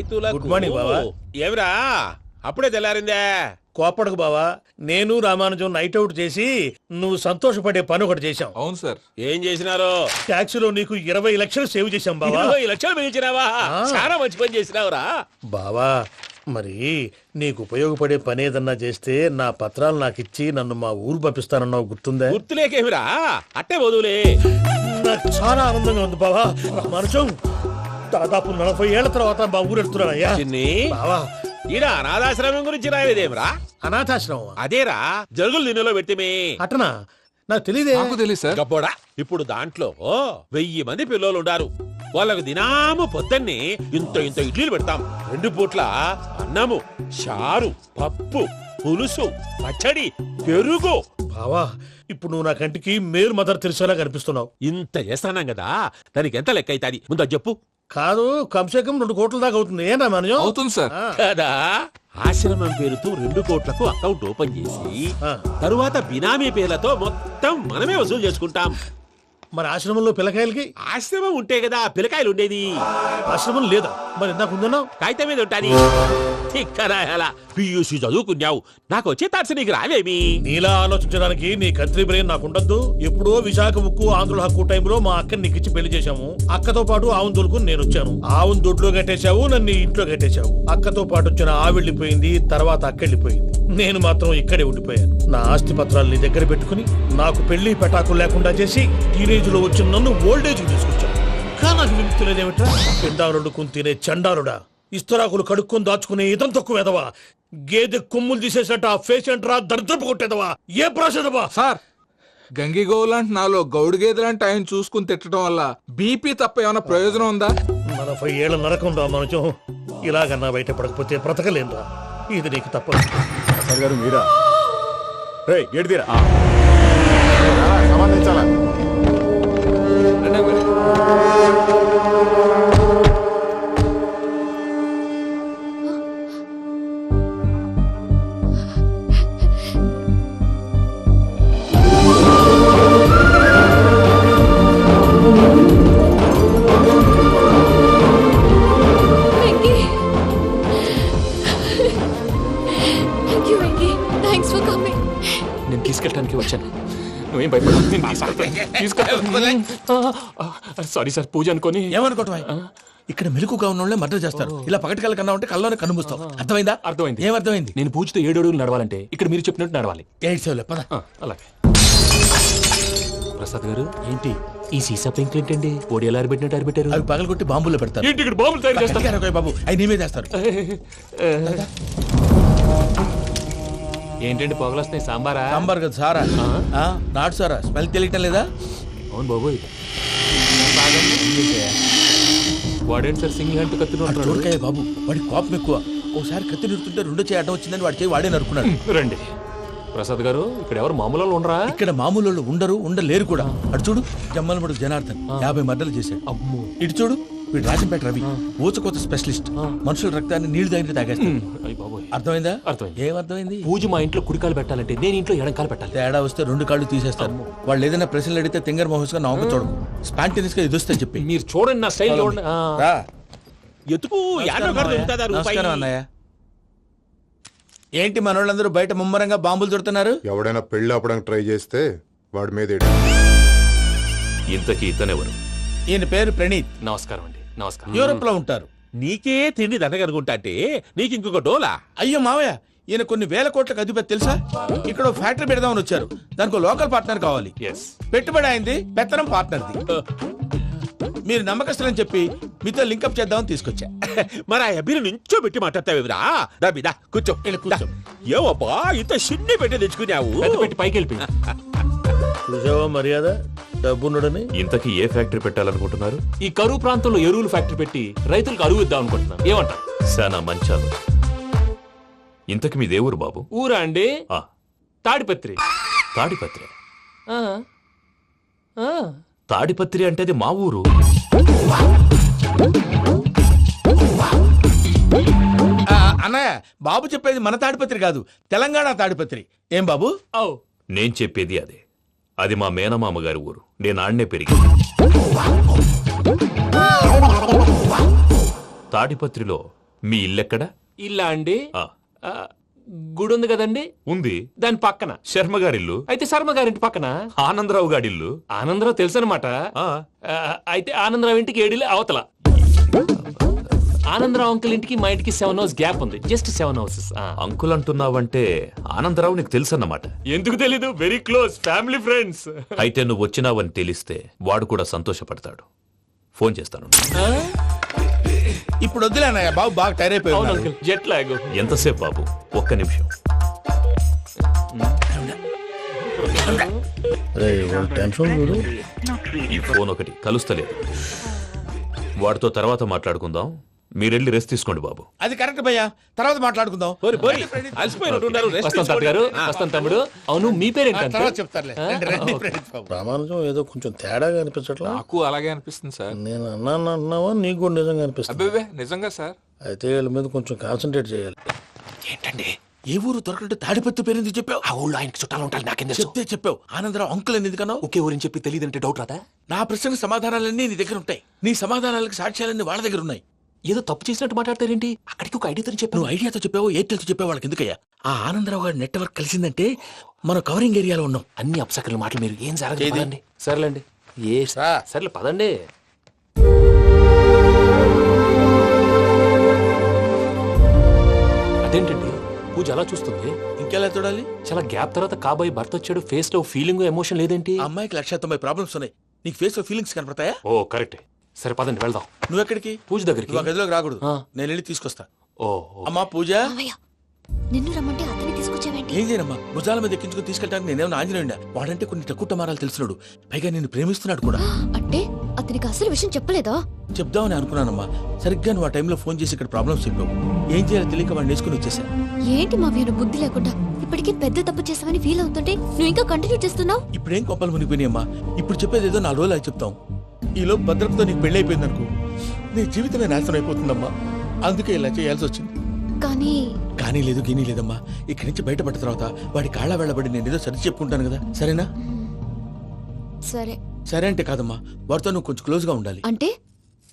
రైతులకు good morning బావా. ఏమిరా అప్పుడే తెల్లారిందే? కోపడకు బావా, నేను రామానుజం నైట్ అవుట్ చేసి నువ్వు సంతోషపడే పని ఒకటి చేశాం. అవును సార్. ఏం చేసినారు? ట్యాక్సీలో నీకు 20 లక్షలు సేవ్ చేశాం బావా. 20 లక్షలు మిగిల్చినావా? చాలా మంచి పని చేసినావురా బావా, మరి నీకు ఉపయోగపడే పని ఏదన్నా చేస్తే నా పత్రాలు నాకిచ్చి నన్ను మా ఊరు పంపిస్తానన్నావు, గుర్తుందా? గుర్తులేకేమిరా, అట్టే వదులే. నాకు చాలా ఆనందంగా ఉంది బావా. రామానుజం, దాదాపు 40 ఏళ్ల తర్వాత మా ఊరు ఎడుతున్నానయ్యా. చిన్ని బావా, ఈడ అనాథాశ్రమం గురించి రాయలేదేమిరా? అనాథాశ్రమం అదేరా జరుగులు దీనిలో పెట్టిమే. అటనా? నాకు తెలియదే. నాకు తెలియదు సార్. గబ్బోడా, ఇప్పుడు దాంట్లో 1000 మంది పిల్లలు ఉండారు. వాళ్ళకు దినాము పొద్దున్నే ఇంత ఇంత ఇడ్లీలు పెడతాం. 2 పూట్ల అన్నము, చారు, పప్పు, పులుసు, పచ్చడి, పెరుగు. బావా, ఇప్పుడు నువ్వు నా కంటికి మేరు మదర్ తెరిసేలా కనిపిస్తున్నావు. ఇంత చేస్తానం కదా, దానికి ఎంత లెక్క అవుతుంది ముందు అది చెప్పు. కాదు, కంసే కం 2 కోట్ల దాకా అవుతుంది. ఏం రామానుజం? అవుతుంది సార్. కదా, ఆశ్రమం పేరుతో 2 కోట్లకు అకౌంట్ ఓపెన్ చేసి ఆ. తరువాత బినామీ పేర్లతో మొత్తం మనమే వసూలు చేసుకుంటాం. మరి ఆశ్రమంలో పిల్లకాయలకి? ఆశ్రమం ఉంటే కదా పిల్లకాయలు ఉండేది. ఆశ్రమం లేదా? మరి ఇందాక ఉందన్నావు. కాగితం మీద ఉంటాది. తిక్కరాయాలా, పియూసీ చదువుకున్నావు, నాకు వచ్చే తాట్స్ నీకు రావేమి? నీలా ఆలోచించడానికి నీ కత్రి బ్రెయిన్ నాకు ఉండద్దు. ఎప్పుడో విశాఖ ఉక్కు ఆంధ్రుల హక్కు టైంలో మా అక్కని నీకిచ్చి పెళ్లి చేశాము. అక్కతో పాటు ఆవును దొడుకు నేను వచ్చాను. ఆవును దొడ్లో కట్టేశావు, నన్ను ఇంట్లో కట్టేశావు. అక్కతో పాటు వచ్చిన ఆవిళ్ళిపోయింది, తర్వాత అక్కెళ్ళిపోయింది. నేను మాత్రం ఇక్కడే ఉండిపోయాను. నా ఆస్తి పత్రాలు నీ దగ్గర పెట్టుకుని నాకు పెళ్లి పెటాకులు లేకుండా చేసి టీనేజ్ లో వచ్చిన నన్ను ఓల్డేజ్ తీసుకొచ్చాను. కానీ నాకు విముక్తి లేదేమిట్రా? పిండారుడుకుని తినే చండారుడా, ఇస్తరాకులు కడుక్కొని దాచుకునే ఇతం తక్కువ ఎదవా, గేదె కొమ్ములు తీసేసట ఆ పేషెంట్ రా దరిద్రపు కొట్టేదవా, ఏ ప్రాసెదవా? సార్, గంగిగోవు లాంటి నాలో గౌడు గేదె లాంటి ఆయన చూసుకుని తిట్టడం వల్ల బీపీ తప్ప ఏమైనా ప్రయోజనం ఉందా? 40 ఏళ్ల నరకం రా మనచం. ఇలాగన్నా బయటపడకపోతే బ్రతకలేనురా. ఇది నీకు తప్పదు. సార్ గారు మీరా? రే గేట్ తీరా, సంబంధించాలా? నేను తీసుకెళ్ళడానికి వచ్చాను. నువ్వేం భయపడ. సారీ సార్, పూజ అనుకోని. ఏమనుకోవటం? ఇక్కడ మెలకుగా ఉన్న వాళ్ళే మర్డర్ చేస్తారు. ఇలా పగటి కళ్ళ కన్నా ఉంటే కళ్ళలోనే కనుమూస్తావు. అర్థమైందా? అర్థమైంది. ఏమర్థమైంది? నేను పూజతో 7 అడుగులు నడవాలంటే ఇక్కడ మీరు చెప్పినట్టు నడవాలి. 8 సెవెన్ పద. అలాగే. ప్రసాద్ గారు, ఏంటి ఈ సీసా పెంకులు ఏంటండి? ఓడి ఎలా అరబెట్టినట్టు అరబెట్టారు? అవి పగలగొట్టి బాంబుల్లో పెడతారు. ఏంటి ఇక్కడ బాంబులు తయారు చేస్తారు? గట్టిగా బాబు, అవి నీమే చేస్తారు. ఏంటండి పొగలొస్తాయి? సాంబారా? సాంబార్ కదా సారా. నాటు సారా స్మెల్ తెలియటం లేదా? అవును బాబోయ్. వాడేంటి సార్ సింగిల్ హ్యాండ్ కత్తి చూడకాయ బాబు, వాడి కోపం ఎక్కువ. ఓసారి కత్తి నిరుతుంటే 2 చేయడం వచ్చిందని వాడి చేయి వాడే నరుకున్నాడు. రండి. ప్రసాద్ గారు, ఇక్కడ ఎవరు మామూలు వాళ్ళు ఉండరా? ఇక్కడ మామూలు వాళ్ళు ఉండరు, ఉండలేరు కూడా. అటు చూడు, జమ్మలమడు జనార్దన్ 50 మర్డర్లు చేశాడు. అమ్మో. ఇటు చూడు, వీడు రాజంపేట రవి ఊచకోత స్పెషలిస్ట్. మనుషుల రక్తాన్ని నీళ్లు దగ్గర తాగేస్తాడు. అర్థమైందా? అర్థమైంది. ఏమర్థమైంది? పూజ మా ఇంట్లో కుడికాలు పెట్టాలంటే నేను ఇంట్లో ఎడంకాలు పెట్టాలి. తేడా వస్తే 2 కాళ్ళు తీసేస్తారు. వాళ్ళు ఏదైనా ప్రశ్నలు అడిగితే తింగర్ మహోస్ గా నవ్వు చూడకు. స్పాంటేనియస్ గా ఎదుస్తా చెప్పి. మీరు చూడండి నా స్టైల్. రా. ఎతుకు యాడో కాడ దొరుకుతుందా రూపాయి? నమస్కారం అన్నయ్య. ఏంటి మనోళ్ళందరూ బయట ముమ్మరంగా బాంబులు దొరుకుతున్నారు? ఎవడైనా పెళ్లి ఆపడానికి ట్రై చేస్తే వాడి మీద ఇంతకీ ఇతనెవరు? ఈయన పేరు ప్రణీత్. నమస్కారం అండి. నమస్కారం. యూరోప్ లో ఉంటారు. నీకే తిండి దండగనుకుంటా అంటే నీకు ఇంకొక డోలా? అయ్యో మావయ్య, ఈయన కొన్ని వేల కోట్లకు అధిపతి తెలుసా? ఇక్కడ ఫ్యాక్టరీ పెడదామని వచ్చారు. దానికి లోకల్ పార్ట్నర్ కావాలి. పెట్టుబడి అయింది, పెత్తనం పార్ట్నర్ది. మీరు నమ్మకస్తులని చెప్పి మీతో లింకప్ చేద్దామని తీసుకొచ్చా. మరి ఆ అబ్బిని నుంచో పెట్టి మాట్లాడతావేమిరా? దాబిదా కూర్చో. కూర్చో. ఏవబ్బా ఇంత చిన్ని పెట్టి తెచ్చుకున్నావు? పెట్టి పైకి వెళ్ళిపోయి. చూసావా మర్యాద, డబ్బున్నడని. ఇంతకీ ఏ ఫ్యాక్టరీ పెట్టాలనుకుంటున్నారు? ఈ కరువు ప్రాంతంలో ఎరువులు ఫ్యాక్టరీ పెట్టి రైతులకు అరువు ఇద్దాం అనుకుంటున్నాను. ఏమంటారు? శానా మంచాలు. ఇంతకి మీ దేవురు బాబు? ఊరా అండి? ఆ, తాడిపత్రి. తాడిపత్రి. ఆ, ఆ. తాడిపత్రి అంటే అది మా ఊరు. అన్నయ్య, బాబు చెప్పేది మన తాడిపత్రి కాదు, తెలంగాణ తాడిపత్రి. ఏం బాబు? నేను చెప్పేది అదే. అది మా మేనమామ గారి ఊరు. నేను ఆడనే పెరిగి. తాడిపత్రిలో మీ ఇల్లెక్కడ? ఇల్లా అండి ఆ, ఆ, గుడి ఉంది కదండి ఉంది. దాని పక్కన. శర్మ గారిల్లు. అయితే శర్మ గారింటి పక్కన ఆనందరావు గారిల్లు. ఆనందరావు తెలుసు అనమాట. ఆ, అయితే ఆనందరావు ఇంటికి 7 అవతల. ఆనందరావు అంకుల్ ఇంటికి మా ఇంటికి 7 hours గ్యాప్ ఉంది. Just 7 houses. అంకుల్ అంటున్నావంటే ఆనందరావు నీకు తెలుసన్నమాట. ఎందుకు తెలీదు? Very close family friends. అయితే నువ్వు వచ్చినావని తెలిస్తే వాడు కూడా సంతోషపడతాడు. ఫోన్ చేస్తాను. ఇప్పుడు వద్దులే అన్నయ్య, బాబు బాగా టైర్ అయిపోయి అవును ఉన్నాడు. Uncle, jet lag. ఎంతసేపు బాబు? ఒక్క నిమిషం. ఈ ఫోన్ ఒకటి కలుస్తలేదు. వాడితో తర్వాత మాట్లాడుకుందాం. మీరెళ్ళి రెస్ట్ తీసుకోండి బాబు. అది కరెక్ట్ భయ్యా, తర్వాత మాట్లాడుకుందాం. అలసిపోయినట్టున్నారు, rest వస్తాం తాత గారు, వస్తాం తమ్ముడు. అవును, మీ పేరేంటి తర్వాత అంకుల్? చెప్తారులే. రండి, రండి, ప్రణీత్ బాబు. ప్రామాణికం ఏదో కొంచెం తేడాగా అనిపించట్లా. నాకు అలాగే అనిపిస్తుంది సార్. నేను అన్నాను అంటున్నావా, నీకు కూడా నిజంగా అనిపిస్తుంది. అబ్బే నిజంగా సార్. అయితే వీళ్ళ మీద కొంచెం కాన్సన్ట్రేట్ చేయాలి. ఏంటండి ఏ ఊరు దొరకట్టు తాడిపత్రి పేరు ఎందుకు చెప్పావు? ఆ ఊళ్ళో ఆయనకి చుట్టాలు ఉంటారు, నాకేం తెలుసు? చెప్తే చెప్పావు. ఆనందరావు అంకుల్ అని ఎందుకన్నావు? ఒకే ఊరిని చెప్పి తెలియదంటే డౌట్ రాదా? నా ప్రశ్నకు సమాధానాలన్నీ నీ దగ్గర ఉంటాయి. నీ సమాధానాలకు సాక్ష్యాలన్నీ వాళ్ళ దగ్గర ఉన్నాయి. ఏదో తప్పు చేసినట్టు మాట్లాడతారేంటి? అక్కడికి ఒక ఐడియాతో చెప్పాను. నువ్వు ఐడియాతో చెప్పావు, ఎయిర్టెల్తో చెప్పావు, వాళ్ళకి ఎందుకయ్యా? ఆ ఆనందరావు గారి నెట్వర్క్ కలిసిందంటే మనం కవరింగ్ ఏరియాలో ఉన్నాం. అన్ని అప్సకర్ల మాటలు మీరు ఏం జరగదు. ఏది? పదండి. సర్లేండి. సర్లే పదండి. అదేంటండి పూజ అలా చూస్తుంది? ఇంకెలా చూడాలి? చాలా గ్యాప్ తర్వాత కాబోయే భర్త వచ్చాడు, ఫేస్ లో ఫీలింగ్ ఎమోషన్ లేదేంటి? ఆ అమ్మాయికి 190 ప్రాబ్లమ్స్ ఉన్నాయి. నీకు ఫేస్ లో ఫీలింగ్స్ కనపడతాయా? ఓ కరెక్ట్. సరే పదండి వెళ్దాం. నువ్వు ఎక్కడికి? పూజ దగ్గరికి. నువ్వు ఆ గదిలోకి రాకూడదు. ఆ. నేను వెళ్ళి తీసుకొస్తా. ఓ అమ్మా పూజ, మావయ్య, నిన్ను రమ్మంటే అతన్ని తీసుకొచ్చావేంటి? ఏం చేయనమ్మా? భుజాల మీద ఎక్కించుకుని తీసుకెళ్ళడానికి నేనేమన్నా ఆంజనేయుడా? వాడంటే కొన్ని తక్కువ టమారాలు తెలిసినాడు, పైగా నిన్ను ప్రేమిస్తున్నాడు కూడా. అంటే అతనికి అసలు విషయం చెప్పలేదా? చెప్దామని అనుకున్నానమ్మా. సరిగ్గా నువ్వు ఆ టైంలో ఫోన్ చేసి ఇక్కడ ప్రాబ్లమ్స్ చెప్పావు. ఏం చేయాలో తెలియక వాడిని వేసుకుని వచ్చేసా. ఏంటి మావయ్య నువ్వు బుద్ధి లేకుండా? ఇప్పటికే పెద్ద తప్పు చేసావని ఫీల్ అవుతుంటే నువ్వు ఇంకా కంటిన్యూ చేస్తున్నావు. ఇప్పుడేం కొప్పలు మునిగిపోయినాయమ్మా. ఇప్పుడు చెప్పేది ఏదో 4 రోజులు అది చెప్తాం. ఈలోపు భద్రతతో నీకు పెళ్లి అయిపోయింది అనుకో, నీ జీవితమే నాశనం అయిపోతుందమ్మా. అందుకే ఇలా చేయాల్సి వచ్చింది. కానీ కానీ లేదు, గీనీ లేదమ్మా. ఇక్కడి నుంచి బయటపడ్డ తర్వాత వాడి కాళ్ళ వెళ్ళబడి నేను ఏదో సరి చెప్పుకుంటాను కదా, సరేనా? సరే. సరే అంటే కాదమ్మా, వాడితో నువ్వు కొంచెం క్లోజ్ గా ఉండాలి. అంటే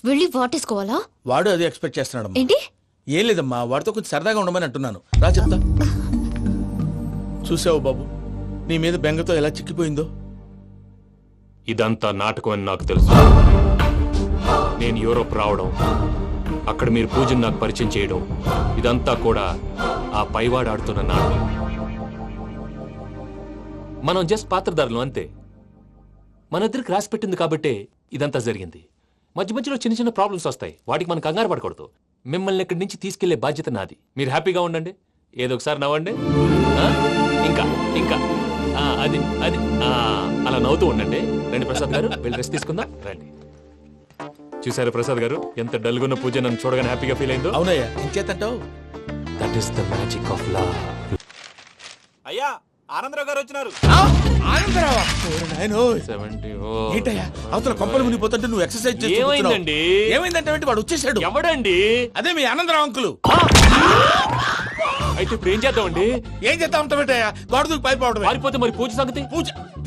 వెళ్ళి వాటేసుకోవాలా? వాడు అదే ఎక్స్పెక్ట్ చేస్తున్నాడమ్మా. ఏంటి? ఏం లేదమ్మా, వాడితో కొంచెం సరదాగా ఉండమని అంటున్నాను. రా చెప్తా. చూసావు బాబు, నీ మీద బెంగతో ఎలా చిక్కిపోయిందో. ఇదంతా నాటకం అని నాకు తెలుసు. నేను యూరోప్ రావడం, అక్కడ మీరు పూజను నాకు పరిచయం చేయడం, ఇదంతా కూడా ఆ పైవాడు ఆడుతున్న నాటకం. మనం జస్ట్ పాత్రధారులు అంతే. మన ఇద్దరికి రాసి పెట్టింది కాబట్టే ఇదంతా జరిగింది. మధ్య మధ్యలో చిన్న చిన్న ప్రాబ్లమ్స్ వస్తాయి, వాటికి మనం కంగారు పడకూడదు. మిమ్మల్ని ఇక్కడి నుంచి తీసుకెళ్లే బాధ్యత నాది. మీరు హ్యాపీగా ఉండండి, ఏదో ఒకసారి నవ్వండి. ఆ? ఇంకా ఇంకా అది అది అలా నవ్వుతూ ఉండండి. రండి ప్రసాద్ గారు, వెళ్ళి రెస్ట్ తీసుకుందాం. రండి. చూసారా ప్రసాద్ గారు, ఎంత డల్గున్న పూజ నన్ను చూడగానే హ్యాపీగా ఫీల్ అయిందో? అవునయ్యా, ఇంకేతంటావు? That is the magic of love. అయ్యా, ఆనందరావు గారు వచ్చినారు. ఆనందరావా? ఓరి నాయనో. 70. ఏంటయ్యా అవతల కొంపలు మునిగిపోతుంటే నువ్వు ఎక్సర్సైజ్ చేస్తూ ఏమైందండి? కూర్చున్నావు. ఏమైందంటే వాడు వచ్చేసాడు. ఎవడండి? అదే మీ ఆనందరావు అంకులు. అయితే ఇప్పుడు ఏం చేద్దామండి? ఏం చేస్తా ఉంటావేటయ్యా? గోడ దూకి పైపోవడమే. పారిపోతే మరి పూజ సంగతి?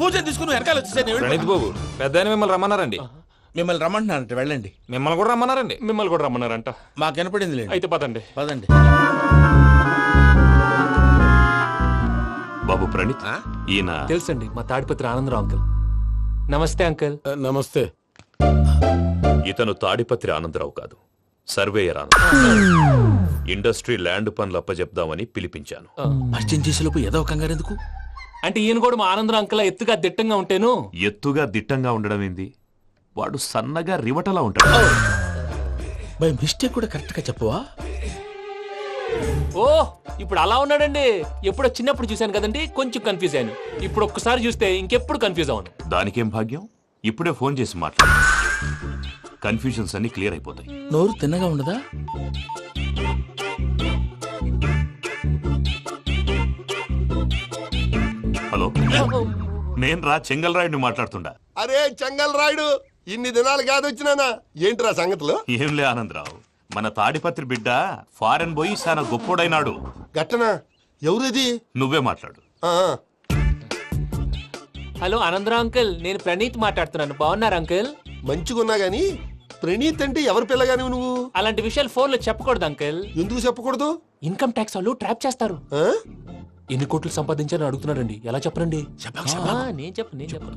పూజ తీసుకుని వెనకాల వచ్చేసాను. ప్రణీత్ బాబు, పెద్ద మిమ్మల్ని రమ్మన్నారండి. మిమ్మల్ని రమ్మంటున్నానంటే వెళ్ళండి. మిమ్మల్ని కూడా రమ్మన్నారండి. మిమ్మల్ని కూడా రమ్మన్నారంట. మాకు వినపడింది లేదు. అయితే పదండి. పదండి. బాబు ప్రణీత్, ఈయన తెలుసండి, మా తాడిపత్రి ఆనందరావు అంకుల్. నమస్తే అంకుల్. నమస్తే. ఇతను తాడిపత్రి ఆనందరావు కాదు, సర్వేయర్ ఆనందరావు. ఇండస్ట్రీ ల్యాండ్ పనులు అప్పజెప్దామని పిలిపించాను. పరిచయం చేసేలోపు ఏదో కంగారు ఎందుకు? అంటే ఈయన కూడా మా ఆనందరావు అంకుల్ ఎత్తుగా దిట్టంగా ఉంటాను. ఎత్తుగా దిట్టంగా ఉండడం ఏంది? వాడు సన్నగా రివటలా ఉంటాడు. బై మిస్టేక్ కూడా కరెక్ట్ గా చెప్పవా? ఓ ఇప్పుడు అలా ఉన్నాడండి. ఎప్పుడో చిన్నప్పుడు చూశాను కదండి, కొంచెం కన్ఫ్యూజ్ అయ్యాను. ఇప్పుడు ఒక్కసారి చూస్తే ఇంకెప్పుడు కన్ఫ్యూజ్ అవును. దానికేం భాగ్యం, ఇప్పుడే ఫోన్ చేసి మాట్లాడు. కన్ఫ్యూజన్స్ అన్ని క్లియర్ అయిపోతాయి. నోరు తిన్నగా ఉండదా? హలో, నేను రా చెంగల్రాయుడిని మాట్లాడుతుండా. అరే చెంగల్ రాయుడు, ఇన్ని దినాలు కాదు వచ్చినానా? ఏంట్రా సంగతులు? ఏంలే ఆనందరావు, మన తాడిపత్రి బిడ్డ ఫారెన్ పోయి చాలా గొప్పోడైనాడు. గట్టనా? ఎవరిది? నువ్వే మాట్లాడు. ఆ, హలో ఆనందరావు అంకుల్, నేను ప్రణీత్ మాట్లాడుతున్నాను. బాగున్నారు అంకుల్? మంచిగున్నా గాని ప్రణీత్ అంటే ఎవరి పిల్లగాని నువ్వు? అలాంటి విషయాలు ఫోన్లో చెప్పకూడదు అంకిల్. ఎందుకు చెప్పకూడదు? ఇన్కమ్ ట్యాక్స్ వాళ్ళు ట్రాప్ చేస్తారు. ఆ? ఎన్ని కోట్లు సంపాదించాలని అడుగుతున్నాడండి, ఎలా చెప్పరండి? నేను చెప్పను.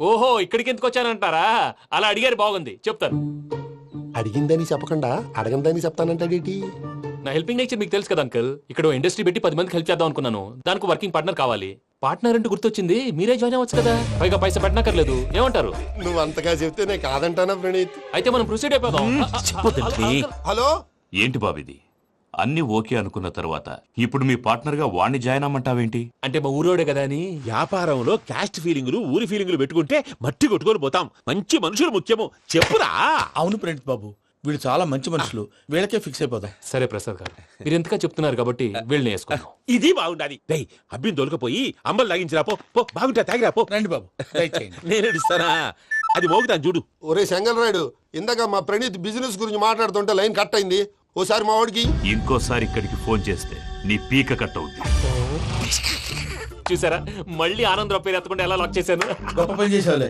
ఓహో, ఇక్కడికి ఎందుకు వచ్చానంటారా? అలా అడిగారు, బాగుంది, చెప్తాను. అడిగిందని చెప్పకుండా అడగందని చెప్తానంటాడేటి? నా హెల్పింగ్ నేచర్ మీకు తెలుసు కదా అంకల్. ఇక్కడ ఇండస్ట్రీ పెట్టి 10 మందికి హెల్ప్ చేద్దాం అనుకున్నాను. దానికి వర్కింగ్ పార్ట్నర్ కావాలి. పార్ట్నర్ అంటే గుర్తొచ్చింది, మీరే జాయిన్ అవ్వచ్చు కదా, పైగా పైసా పెట్టనక్కర్లేదు. ఏమంటారు? నువ్వు అంతగా చెప్తే నేను కాదంటానా ప్రణీత్? అయితే మనం ప్రొసీడ్ అయిపోదాం. హలో, ఏంటి బాబిది? అన్ని ఓకే అనుకున్న తర్వాత ఇప్పుడు మీ పార్ట్నర్ గా వాణ్ణి జాయిన్ అమ్మంటావేంటి? అంటే మా ఊరోడే కదా అని. వ్యాపారంలో క్యాస్ట్ ఫీలింగులు ఊరి ఫీలింగులు పెట్టుకుంటే మట్టి కొట్టుకొని పోతాం. మంచి మనుషులు ముఖ్యము, చెప్పురా. అవును ప్రణీత్ బాబు, వీళ్ళు చాలా మంచి మనుషులు, వీళ్ళకే ఫిక్స్ అయిపోదాం. సరే ప్రసాద్ గారు, మీరు ఎంతగా చెప్తున్నారు కాబట్టి వీళ్ళని వేసుకున్నాం. ఇది బాగుండాలి. డై అబ్బిని దొలకపోయి అంబలు తాగించిరా పో. పో బాగుంటా, తాగిరా పో. రండి బాబు, దయచేయండి. నేను ఇస్తానా? అది మోగుతాను చూడు. ఒరే చెంగల్ రాయుడు, ఇందాక మా ప్రణీత్ బిజినెస్ గురించి మాట్లాడుతుంటే లైన్ కట్ అయింది. ఓసారి మా వాడికి ఇంకోసారి ఇక్కడికి ఫోన్ చేస్తే నీ పీక కట్ అవుద్ది. చూసారా, మళ్ళీ ఆనందరావు పేరు ఎత్తకుండా ఎలా లాక్ చేశాను. గొప్ప పని చేసేవాళ్ళే.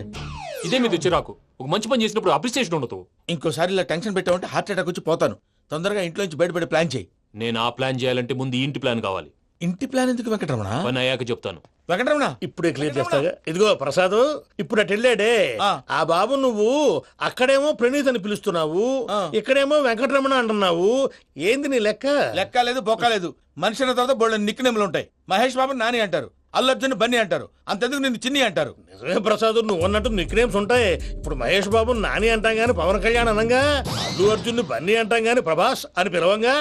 ఇదే మీద చిరాకు. ఒక మంచి పని చేసినప్పుడు అప్రిసియేషన్ ఉండదు. ఇంకోసారి ఇలా టెన్షన్ పెట్టామంటే హార్ట్ అటాక్ వచ్చి పోతాను. తొందరగా ఇంట్లో నుంచి బయటపడే ప్లాన్ చేయి. నేను ఆ ప్లాన్ చేయాలంటే ముందు ఈ ఇంటి ప్లాన్ కావాలి. ఇంటి ప్లాన్ ఎందుకు వెంకటరమణ? పని అయ్యాక చెప్తాను. వెంకటరమణ, ఇప్పుడే క్లియర్ చేస్తాగా. ఇదిగో ప్రసాద్, ఇప్పుడు అటు వెళ్ళాడే ఆ. ఆ బాబు, నువ్వు అక్కడేమో ప్రణీత్ అని పిలుస్తున్నావు, ఆ. ఇక్కడేమో వెంకటరమణ అంటున్నావు. ఏంది నీ లెక్క? లెక్క లేదు, బొక్క లేదు. మనిషి అన్న తర్వాత బోళ్ళ నిక్నెములు ఉంటాయి. మహేష్ బాబు నాని అంటారు, అల్లు అర్జున్ బన్నీ అంటారు, అంతెందుకు నిన్ను చిన్ని అంటారు. నిజమే ప్రసాద్, నువ్వు అన్నట్టు నిక్నేమ్స్ ఉంటాయి. ఇప్పుడు మహేష్ బాబు నాని అంటాం గాని పవన్ కళ్యాణ్ అనంగా, అల్లు అర్జున్ బన్నీ అంటాం గాని ప్రభాస్ అని పిలవంగా.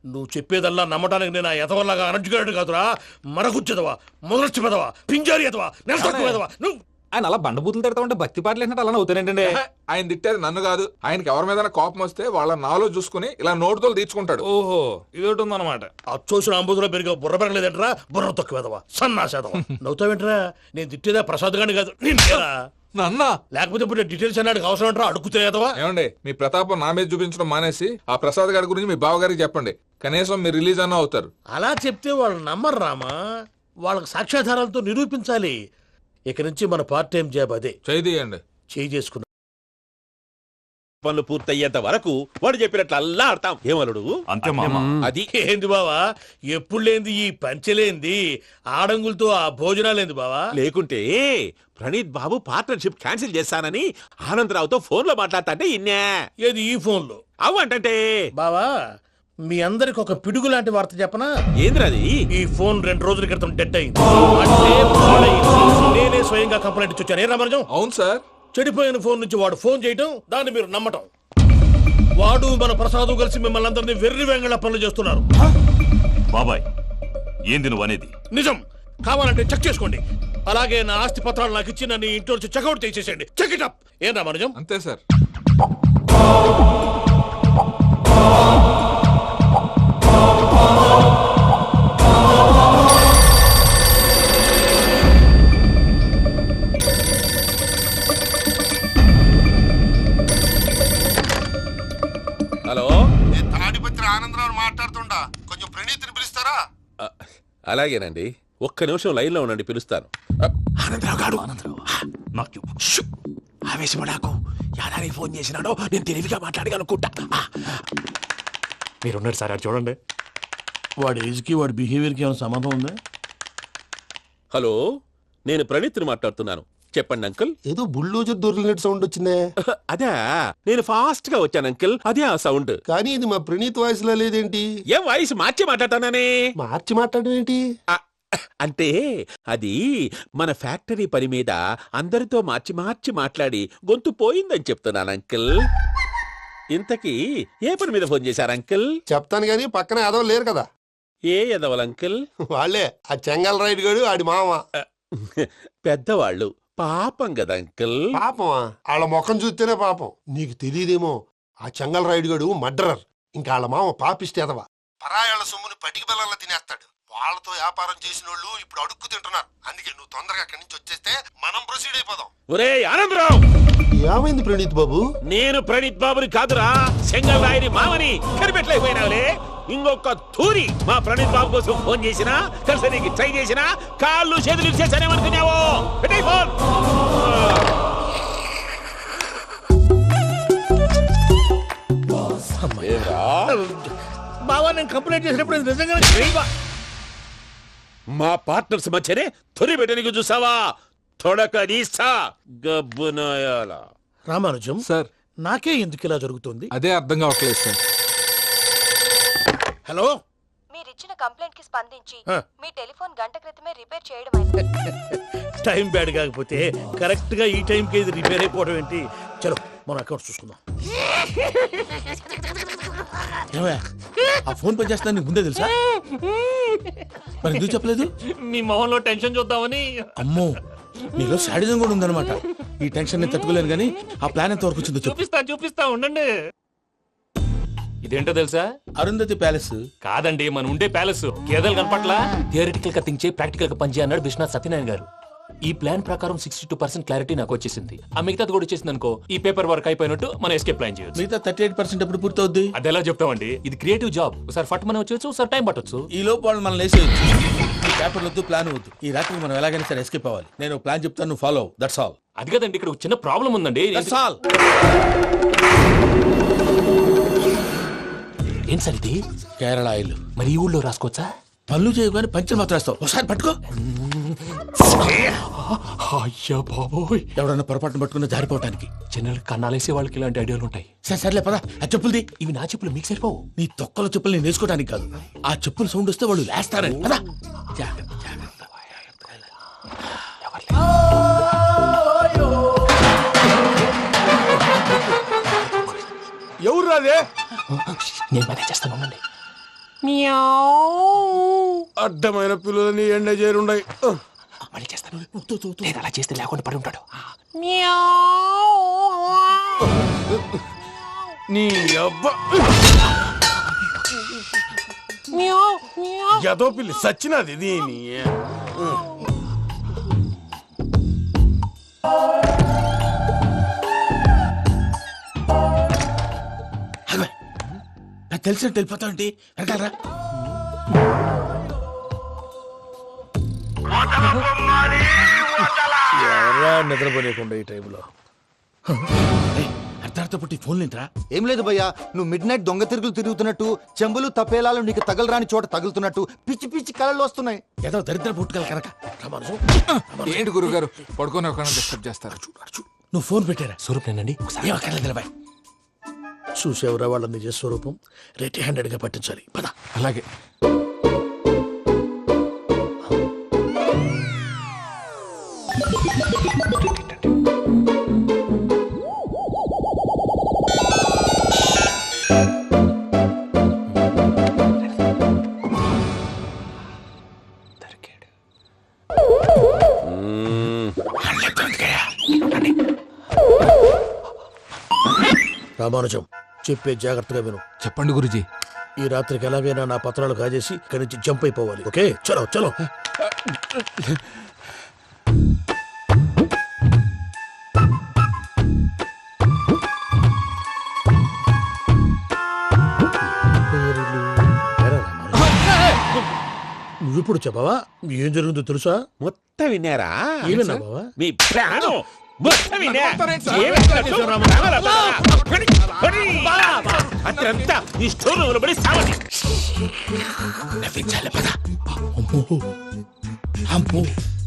నువ్వు చెప్పేదల్లా నమ్మటానికి నేను ఆ ఎతవల్లాగా అనర్జుకేటెడ్ కాదురా. మరగుచ్చదవా, మొదలచ్చి పెదవా, పింజారి ఎదవా, నెలసొక్కు పెదవా నువ్వు. ఆయన అలా బండబూతులు తిడతా ఉంటే భక్తి పాటలు ఏంటంటే అలా అవుతానంటే. ఆయన తిట్టేది నన్ను కాదు, ఆయనకి ఎవరి మీద కోపం వస్తే వాళ్ళ నాలో చూసుకుని ఇలా నోటుతో తీర్చుకుంటాడు. ఓహో, ఇదొకటి ఉందన్నమాట. అచ్చోసిన అంబుధులో పెరిగే బుర్ర పెరగలేదంటరా, బుర్ర తొక్కువేదవా, సన్నాసేదవా. నవ్వుతావేంట్రా? నేను తిట్టేదా ప్రసాద్ గాని కాదు, నిన్నేరా. నన్నా? లేకపోతే ఇప్పుడు డీటెయిల్స్ అన్నాడు అవసరం అంటారా? అడుగుతాయేదవా. ఏమండి, మీ ప్రతాపం నా మీద చూపించడం మానేసి ఆ ప్రసాద్ గారి గురించి మీ బావగారికి చెప్పండి. కనీసం మీరు రిలీజ్ అన్న అవుతారు. అలా చెప్తే వాళ్ళు నమ్మరు రామా. వాళ్ళకి సాక్ష్యాధారాలతో నిరూపించాలి. ఇక నుంచి మన పార్ట్ టైం జాబ్ అదే. చేయండి. చేయి చేసుకున్నా పనులు పూర్తయ్యేంత వరకు వాడు చెప్పినట్లు అల్లా ఆడతాం. ఏమలుడు? అంతే మామ. అది ఏంది బావా, ఎప్పుడు లేంది ఈ పంచలేంది, ఆడంగులతో ఆ భోజనాలేంది బావా? లేకుంటే ప్రణీత్ బాబు పార్ట్నర్షిప్ క్యాన్సిల్ చేస్తానని ఆనందరావుతో ఫోన్ లో మాట్లాడతాంటే ఇన్నే. ఏది ఈ ఫోన్ లో? అవ్వంటే బావా, మీ అందరికి ఒక పిడుగు లాంటి వార్త చెప్పనా? ఏంద్రది? ఈ ఫోన్ 2 రోజుల క్రితం డెడ్ అయింది. అంటే పాడైంది. నేనే స్వయంగా కంప్లైంట్ ఇచ్చి వచ్చాను. ఏ రామరాజం? అవును సార్. చెడిపోయిన ఫోన్ నుంచి వాడు ఫోన్ చేయటం, దాన్ని మీరు నమ్మటం. వాడు మన ప్రసాదు కలిసి మిమ్మల్ని అందరినీ వెర్రి వెంగళ పనులు చేస్తున్నారు. బాబాయ్, ఏంది నువ్వు అనేది? నిజం. కావాలంటే చెక్ చేసుకోండి. అలాగే నా ఆస్తి పత్రాలు నాకు ఇచ్చి నన్ను ఇంట్లో నుంచి చెక్అౌట్ చేసేసేయండి. Check it up. ఏం రామరాజం? అంతే సార్. హలో, నేను తాడిపత్రి ఆనందరావు మాట్లాడుతుండా, కొంచెం ప్రణీత్ని పిలుస్తారా? అలాగేనండి, ఒక్క నిమిషం లైన్ లో ఉండండి, పిలుస్తాను. ఆనందరావు గాడు. నాకు ఆవేశపడాకు. యాదారి ఫోన్ చేసినాడో నేను తెలివిగా మాట్లాడగలనుకుంటా. మీరున్నారు సార్, అది చూడండి. వాడి ఏజ్కి వాడి బిహేవియర్కి ఏమైనా సంబంధం ఉందా? హలో, నేను ప్రణీత్ని మాట్లాడుతున్నాను. చెప్పండి అంకుల్. ఏదో బుల్డోజర్ దొరికినట్టు సౌండ్ వచ్చిందే. అదే, నేను ఫాస్ట్ గా వచ్చాను అంకుల్, అదే ఆ సౌండ్. కానీ ఇది మా ప్రణీత్ వాయిస్ లో లేదేంటి? ఏ వాయిస్ మార్చి మాట్లాడతాననే? మార్చి మాట్లాడడం ఏంటి? అంటే అది మన ఫ్యాక్టరీ పని మీద అందరితో మార్చి మార్చి మాట్లాడి గొంతు పోయిందని చెప్తున్నాను అంకుల్. ఇంతకీ ఏ పని మీద ఫోన్ చేశారు అంకుల్? చెప్తాను గానీ పక్కన ఏదో లేరు కదా. ఏ ఎదవలు అంకుల్? వాళ్ళే, ఆ చెంగల్ రైడ్ గడు ఆడి మామ. పెద్దవాళ్ళు, పాపం కదా అంకుల్. పాపమా? వాళ్ళ ముఖం చూస్తేనే పాపం. నీకు తెలియదేమో, ఆ చెంగల్ రైడ్ గడు మర్డరర్. ఇంకా వాళ్ళ మామ పాపిస్తేదవా. పరాయాళ్ళ సొమ్ముని పటికి బెల్లంలో తినేస్తాడు. వాళ్ళతో వ్యాపారం చేసిన వాళ్ళు ఇప్పుడు అడుక్కు తింటున్నారు. అందుకే నువ్వు తొందరగా అక్కడి నుంచి వచ్చేస్తే మనం ప్రొసీడ్ అయిపోదాం. ఒరే ఆనందరావు! ఏమైంది ప్రణీత్ బాబు? నేను ప్రణీత్ బాబుని కాదురా, సెంగల్ రాయని మామని. కనిపెట్టలేకపోయినావులే. ఇంకొక తూరి మా ప్రణీత్ బాబు కోసం ఫోన్ చేసినా, కలిసి నీకు ట్రై చేసినా కాళ్ళు చేతులు ఇచ్చేసానేమనుకున్నావో. పెట్టేయ్ ఫోన్. ఏమ్రా? బావా నేను కంప్లైంట్ చేసినప్పుడు ఇది నిజంగానే చేయవా? మా పార్ట్నర్స్ మధ్యనే తొలి పెట్టడానికి చూసావా? తొడక నీస్తా గబ్బునాయాల. రామానుజం సార్ నాకే ఎందుకు ఇలా జరుగుతుంది? అదే అర్థం కావట్లేదు సార్. హలో, మీరిచ్చిన కంప్లైంట్ కి స్పందించి ఆ. మీ టెలిఫోన్ గంట క్రితమే రిపేర్ చేయడం అయింది. టైం బ్యాడ్ కాకపోతే కరెక్ట్ గా ఈ టైం కి ఇది రిపేర్ అయిపోవడం ఏంటి? చలో మన అకౌంట్ చూసుకుందాం. ఏమయ్య, ఆ ఫోన్ పనిచేస్తున్నా నీకు ముందే తెలుసా? మరి ఎందుకు చెప్పలేదు? మీ మొహంలో టెన్షన్ చూద్దామని. అమ్మో, నీలో శాడిజం కూడా ఉందన్నమాట. ఈ టెన్షన్ నేను తట్టుకోలేను కానీ ఆ ప్లాన్ ఎంత వరకు వచ్చిందో చెప్పు. చూపిస్తా ఉండండి. ఇదేంటో తెలుసా? అరుంధతి ప్యాలెస్. కాదండి, మన ఉండే ప్యాలెస్. గేదెలు కనపట్లా? థియరిటికల్ గా థింక్ చేయి, ప్రాక్టికల్ గా పనిచేయి అన్నాడు విశ్వనాథ్ సత్యనారాయణ గారు. ఈ ప్లాన్ ప్రకారం 62% క్లారిటీ నాకు వచ్చేసింది. ఆ మిగతాది కూడా వచ్చేసింది అనుకో, ఈ పేపర్ వర్క్ అయిపోయినట్టు మనం ఎస్కేప్ ప్లాన్ చేయొచ్చు. మిగతా 38% ఎప్పుడు పూర్తవుద్ది? అది ఎలా చెప్తామండి? ఇది క్రియేటివ్ జాబ్. ఒకసారి ఫట్ మనం వచ్చేచ్చు, ఒకసారి టైం పట్టొచ్చు. ఈ లోపు వాళ్ళు మనం లేసేయచ్చు. ఈ పేపర్ వద్దు, ప్లాన్ వద్దు. ఈ రాత్రికి మనం ఎలాగైనా సరే ఎస్కేప్ అవ్వాలి. నేను ప్లాన్ చెప్తాను, నువ్వు ఫాలో. That's all. అది కదండి, ఇక్కడ ఒక చిన్న ప్రాబ్లం ఉందండి. That's all. ఏం సార్ ఇది? కేరళ ఆయిల్. మరి ఈ ఊళ్ళో రాసుకోవచ్చా? పనులు చేయగానే పంచర్ మాత్రం వేస్తావు. ఒకసారి పట్టుకో. అయ్యా బాబోయ్, ఎవడన్నా పొరపాటున పట్టుకున్న జారిపోవటానికి. జనరల్ కన్నాలేసే వాళ్ళకి ఇలాంటి ఐడియాలు ఉంటాయి. సర్లే పదా, ఆ చెప్పులది. ఇవి నా చెప్పులు మీకు సరిపోవు. నీ తొక్కల చెప్పులు నేను వేసుకోవడానికి కాదు, ఆ చెప్పులు సౌండ్ వస్తే వాళ్ళు లేస్తారని. పదా. ఎవరు రాదే? నేను మేనేజ్ చేస్తాను, ఉండండి. అడ్డమైన పిల్లలని ఎండ చేరుండయి. మళ్ళీ చేస్తాను. లేదు, అలా చేస్తే లేకుండా పడి ఉంటాడు. నీ అబ్బ ఎదో పిల్లి సచ్చినది దీని. నాకు తెలిసినట్టు వెళ్ళిపోతా ఏంటి? వెనకాలరా. ఎవరా నిద్రపోలేకుండా ఈ టైంలో? అర్ధార్థ పుట్టి ఫోన్ లేంట్రా. ఏం లేదు భయ్యా, నువ్వు మిడ్ నైట్ దొంగ తిరుగులు తిరుగుతున్నట్టు, చెంబులు తపేలాలు నీకు తగలరాని చోట తగులుతున్నట్టు పిచ్చి పిచ్చి కళలు వస్తున్నాయి. ఏదో దరిద్ర పుట్టుకల కనుక. ఏంటి గురుగారు పడుకొని ఒక డిస్టర్బ్ చేస్తారు? నువ్వు ఫోన్ పెట్టారా? స్వరూప్ నేనండి. ఏమక్కర్లేదు. చూసేవరా వాళ్ళ నిజ స్వరూపం. రెట్టి హ్యాండెడ్ గా పట్టించాలి. పద. అలాగే. రామానుజం, చెప్పే జాగ్రత్తగా విను. చెప్పండి గురుజీ. ఈ రాత్రికి ఎలాగైనా నా పత్రాలు కాజేసి ఇక్కడి నుంచి జంప్ అయిపోవాలి. ఓకే, చలో చలో. నువ్విప్పుడు చెప్పవా ఏం జరిగిందో తెలుసా? మొత్తం విన్నారా? ఏమన్నా బావా? మీ ప్లాను మొత్తం విన్నా. అత్రంతా ఈ స్టోర్ రూమ్ లో పడి సావండి. నవ్వించాలి. పద. అమ్మో,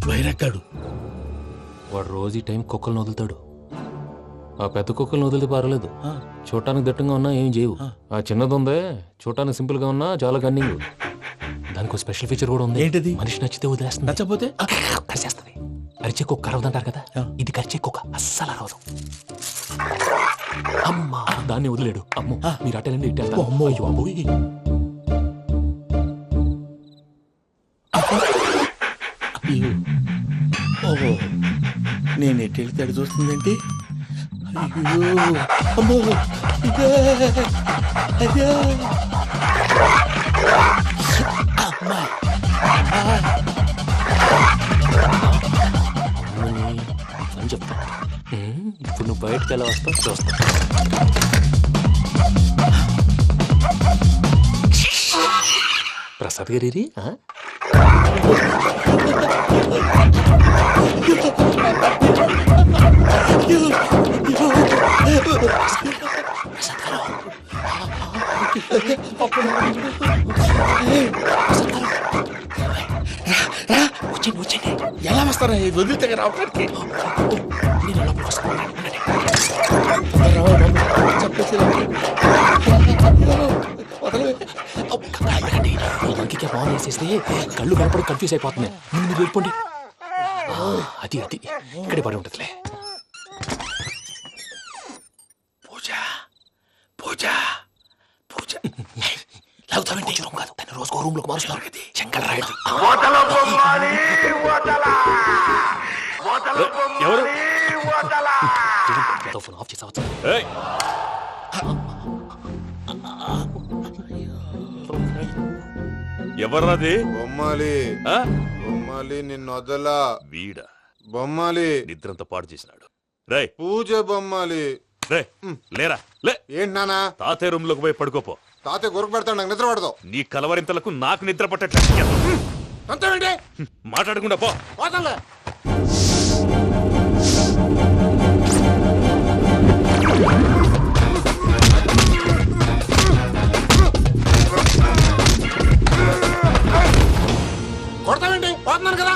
వైరక్కాడు. వాడు రోజు ఈ టైం కుక్కలను వదులుతాడు. ఆ పెద్ద కుక్కలను వదిలితే పర్వాలేదు, చూడటానికి దట్టంగా ఉన్నా ఏం చేయవు. ఆ చిన్నది ఉందే, చూడటానికి సింపుల్ గా ఉన్నా చాలా కన్నింగ్. దానికి స్పెషల్ ఫీచర్ కూడా ఉంది. ఏంటిది? మనిషి నచ్చితే వదిలేస్తుంది, నచ్చపోతే కరిచేస్తుంది. అరిచే కుక్క అరవదంటారు కదా, ఇది కరిచే కుక్క అస్సలు అరవదు. అమ్మా, దాన్ని వదిలేడు. అమ్మో, మీరు అటెండి ఇటు వెళ్తారు. అమ్మో, అయ్యో అమ్మోయ్. ఓహో, నేను ఎటు వెళ్తే అటు చూస్తుందేంటి? అయ్యో, అమ్మో, ఇదే, అదే. అమ్మా, అని చెప్తా. ఇప్పుడు నువ్వు బయటకు ఎలా వస్తావు చూస్తా. ప్రసాద్ గారి ఎలా వస్తారా వదిలితే రావడానికి ఇంకే ఫోన్ చేసేస్తే కళ్ళు కనపడి కన్ఫ్యూజ్ అయిపోతున్నాయి. ముందు మీరు వెళ్ళిపోండి. అది అది ఇక్కడే పడి ఉంటుందిలే. పూజ పూజ పూజ లాగుతామంటే రూమ్ కాదు, తను రోజుకో రూమ్ లోకి మారుస్తున్నారు కదా. శంకర్ రాయుడు ఎవరు ఫోన్ ఆఫ్ చేసావచ్చు. ఏయ్, ఎవర్రాది? బొమ్మాలి ఆ? బొమ్మాలి నిన్ను వదలా. వీడా బొమ్మాలి నిద్రంతా పాడు చేసినాడు. రేయ్ పూజ బొమ్మాలి. రే లేరా లే. ఏంటి నానా? తాతయ్య రూమ్ లోకి పోయి పడుకోపో. తాతయ్య గురకు పెడతాడు, నాకు నిద్ర పడతావు. నీ కలవరింతలకు నాకు నిద్ర పట్టట్లేదు. అంతేంటి మాట్లాడకుండా పో. పోతాలే. కొడతామండి పోతున్నాను కదా.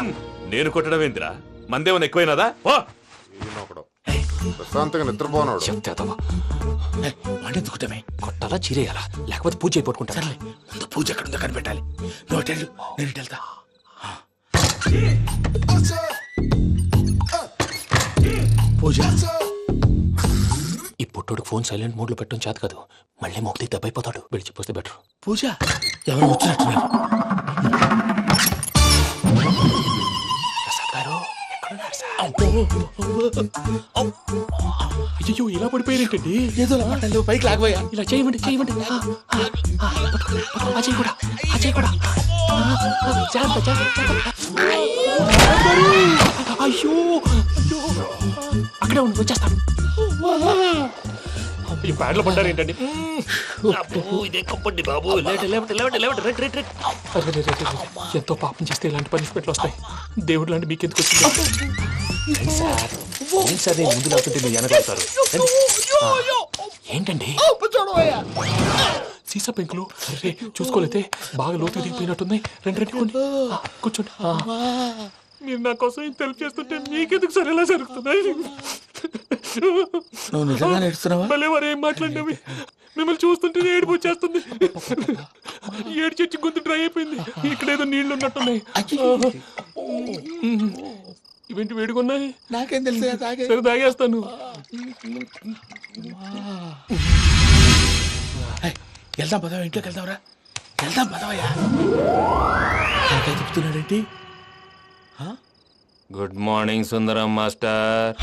నేను కొట్టడం ఏంటిరా? మందేమన్నా ఎక్కువైనదా? పో. ఈయనొకడు ప్రశాంతంగా నిద్రపోనాడు. చెప్తావా వాడెందుకుంటామే? కొట్టాలా చీరేయాలా లేకపోతే పూజ అయిపోట్టుకుంటారా? ముందు పూజ ఎక్కడ ఉందో కనిపెట్టాలి. నువ్వు వెళ్ళు, నేను ఇటు వెళ్తా. పూజ ఈ పుట్టోడు ఫోన్ సైలెంట్ మోడ్ లో పెట్టడం చేత కాదు. మళ్ళీ మోగితే దెబ్బైపోతాడు. విడిచిపోతే బెటర్. పూజ ఎవరు వచ్చినట్టున్నారు. ప్రసాద్ గారు ఎక్కడున్నారు సార్? అయ్యో ఇలా పడిపోయారేంటండి? ఏదో మాటలు పైకి లాగబోయా. ఇలా చేయమండి చేయమండి. అజయ్ కూడా అజయ్ కూడా జాగ్రత్త జాగ్రత్త. అయ్యో అక్కడే ఉండి వచ్చేస్తాను. ఈ బ్యాడ్లో పడ్డారు ఏంటండి? ఇదే కప్పండి బాబు. ఎంతో పాపం చేస్తే ఇలాంటి పనిష్మెంట్లు వస్తాయి. దేవుడు లాంటి మీకెందుకు వచ్చింది సార్? ముందు లేకుంటే మీరు వెనకాడతారు. ఏంటండి సీసా పెంకులు? అరే చూసుకోలేతే బాగా లోతు దిగిపోయినట్టున్నాయి. రెండు కూర్చోండి. మీరు నా కోసం ఇంత హెల్ప్ చేస్తుంటే మీకెందుకు సరే ఎలా జరుగుతున్నాయి? నువ్వు నిజంగా నేర్చుతున్నావా? మళ్ళీ వారు ఏం మాట్లాడినవి? మిమ్మల్ని చూస్తుంటే ఏడుపు వచ్చేస్తుంది. ఏడ్చి గొంతు డ్రై అయిపోయింది. ఇక్కడ ఏదో నీళ్లు ఉన్నట్టున్నాయి. ఇవేంటి వేడుకున్నాయి? నాకేం తెలుసు. సరే తాగేస్తాను. వెళ్దాం పదవా, ఇంట్లోకి వెళ్దాంరా. వెళ్దాం పదవయ్యా. నాకే చెప్తున్నాడేంటి? గుడ్ మార్నింగ్ సుందరం మాస్టర్.